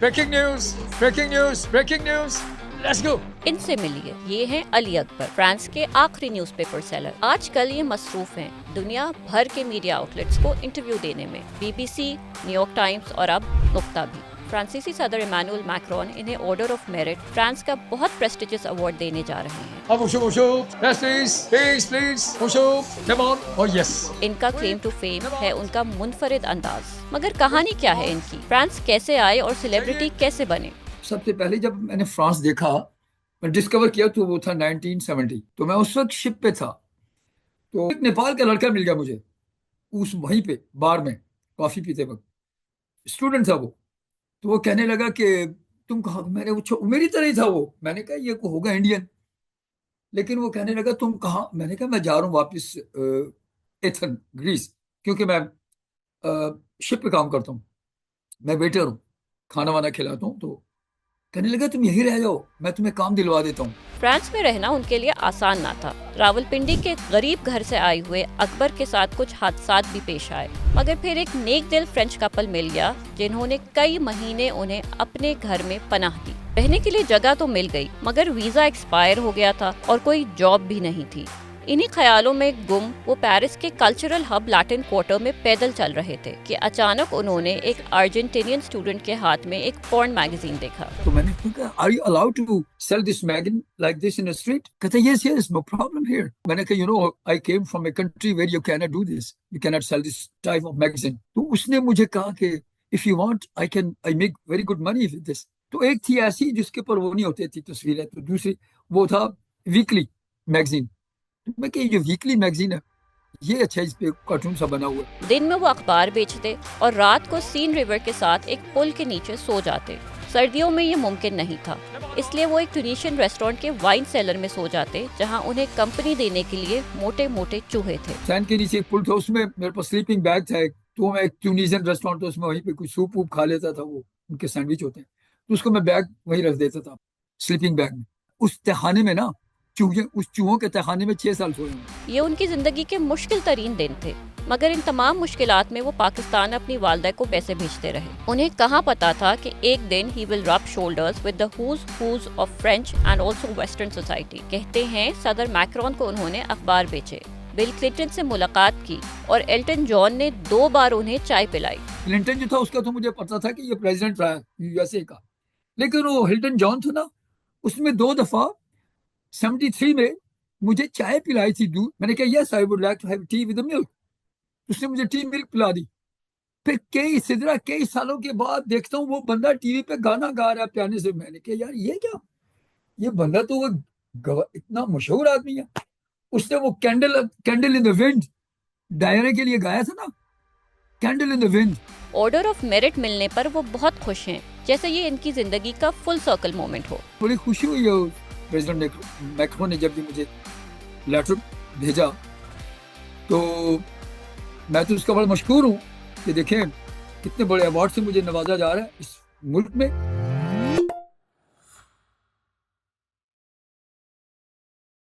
Breaking news! Breaking news! Breaking news! Let's go! इनसे मिलिए, ये हैं अली अकबर, फ्रांस के आखिरी न्यूज़पेपर सेलर। आजकल ये मसरूफ हैं दुनिया भर के मीडिया आउटलेट्स को इंटरव्यू देने में, बीबीसी, न्यूयॉर्क टाइम्स और अब नुक्ता भी। फ्रांसीसी सदर इमैनुअल मैक्रोन इन्हें ऑर्डर ऑफ मेरिट, फ्रांस का बहुत प्रेस्टिजियस अवार्ड देने जा रहे हैं। Yes, please. Come on. Oh, yes. इनका क्लेम टू फेम है उनका मुनफरिद अंदाज। मगर कहानी क्या है इनकी? फ्रांस कैसे आए और सेलिब्रिटी कैसे बने? सबसे पहले जब मैंने फ्रांस देखा, मैं डिस्कवर किया तो वो था 1970। तो मैं उस वक्त शिप पे था, तो एक नेपाल का लड़का मिल गया मुझे उस वहीं पे बार में कॉफी पीते वक्त। स्टूडेंट था वो। तो वो कहने लगा कि तुम कहाँ, मैंने वो मेरी तरह ही था वो। मैंने कहा ये को होगा इंडियन। लेकिन वो कहने लगा तुम कहाँ, मैंने कहा मैं जा रहा हूँ वापस एथन ग्रीस, क्योंकि मैं शिप पे काम करता हूँ, मैं वेटर हूँ, खाना वाना खिलाता हूँ। तो कहने लगा तुम यहीं रह जाओ, मैं तुम्हें काम दिलवा देता हूँ। फ्रांस में रहना उनके लिए आसान ना था। रावलपिंडी के गरीब घर से आए हुए अकबर के साथ कुछ हादसात भी पेश आए, मगर फिर एक नेक दिल फ्रेंच कपल मिल गया जिन्होंने कई महीने उन्हें अपने घर में पनाह दी। रहने के लिए जगह तो मिल गई, मगर वीजा एक्सपायर हो गया था और कोई जॉब भी नहीं थी। इन्हीं ख्यालों में गुम वो पेरिस के कल्चरल हब लैटिन क्वार्टर में पैदल चल रहे थे कि अचानक उन्होंने एक अर्जेंटीनियन स्टूडेंट के हाथ में एक पॉर्न मैगजीन देखा। तो मैंने कहा are you allowed to sell this magazine like this in the street? कहते यस नो प्रॉब्लम हियर। मैंने कहा you know I came from a country where you can not do this, you can not sell this type of magazine. तो उसने मुझे कहा कि if you want I make very good money with this. तो एक थी ऐसी जिसके ऊपर वो नहीं होती थी तस्वीरें, तो दूसरी वो था वीकली मैगजीन। मैं कि ये वीकली मैगजीन है, ये अच्छा इस पे कार्टून सा बना हुआ है। दिन में वो अखबार बेचते और रात को सीन रिवर के साथ एक पुल के नीचे सो जाते। सर्दियों में ये मुमकिन नहीं था, इसलिए वो एक ट्यूनीशियन रेस्टोरेंट के वाइन सेलर में सो जाते, जहां उन्हें कंपनी देने के लिए मोटे मोटे चूहे थे। सैन के नीचे एक पुल था, उसमें मेरे पास स्लीपिंग बैग था एक। तो मैं एक ट्यूनीशियन रेस्टोरेंट था, उसमें वहीं पे कुछ सूप वूप खा लेता था, वो उनके सैंडविच होते हैं, तो उसको मैं बैग वहीं रख देता था स्लीपिंग बैग में। उस तहखाने में ना उस चूहों के तहखाने में 6 साल सोए हूँ। ये उनकी जिंदगी के मुश्किल तरीन दिन थे, मगर इन तमाम मुश्किलात में वो पाकिस्तान अपनी वालदा को पैसे भेजते रहे। उन्हें कहाँ पता था कि एक दिन ही विल रब shoulders with the who's of French and also western society. कहते हैं सदर मैक्रोन को उन्होंने अखबार बेचे, बिल क्लिंटन से मुलाकात की और एल्टन जॉन ने 2 बार उन्हें चाय पिलाई। क्लिंटन जो था उसका तो मुझे पता था कि ये प्रेसिडेंट रहा है यूएसए का, लेकिन वो हिल्टन जॉन था ना, उसमें 2 दफा 73 में मुझे चाय पिलाई थी, दूध। मैंने कहा yes I would like to have tea with milk. उसने मुझे टी मिल्क पिला दी। फिर कई सालों के बाद देखता हूँ वो बंदा टीवी पे गाना गा रहा है पियानो से। मैंने कहा यार ये क्या, ये बंदा तो वो इतना मशहूर आदमी है। उसने वो candle in the wind Diana के लिए गाया था ना, candle in the wind. Order of merit मिलने पर वो बहुत खुश हैं, जैसे ये इनकी जिंदगी का फुल सर्कल मोमेंट हो। बड़ी खुशी हुई है प्रेसिडेंट मैक्रोन ने जब भी मुझे लेटर भेजा, तो मैं तो उसका बड़ा मशहूर हूँ कि देखें कितने बड़े अवार्ड से मुझे नवाजा जा रहा है इस मुल्क में।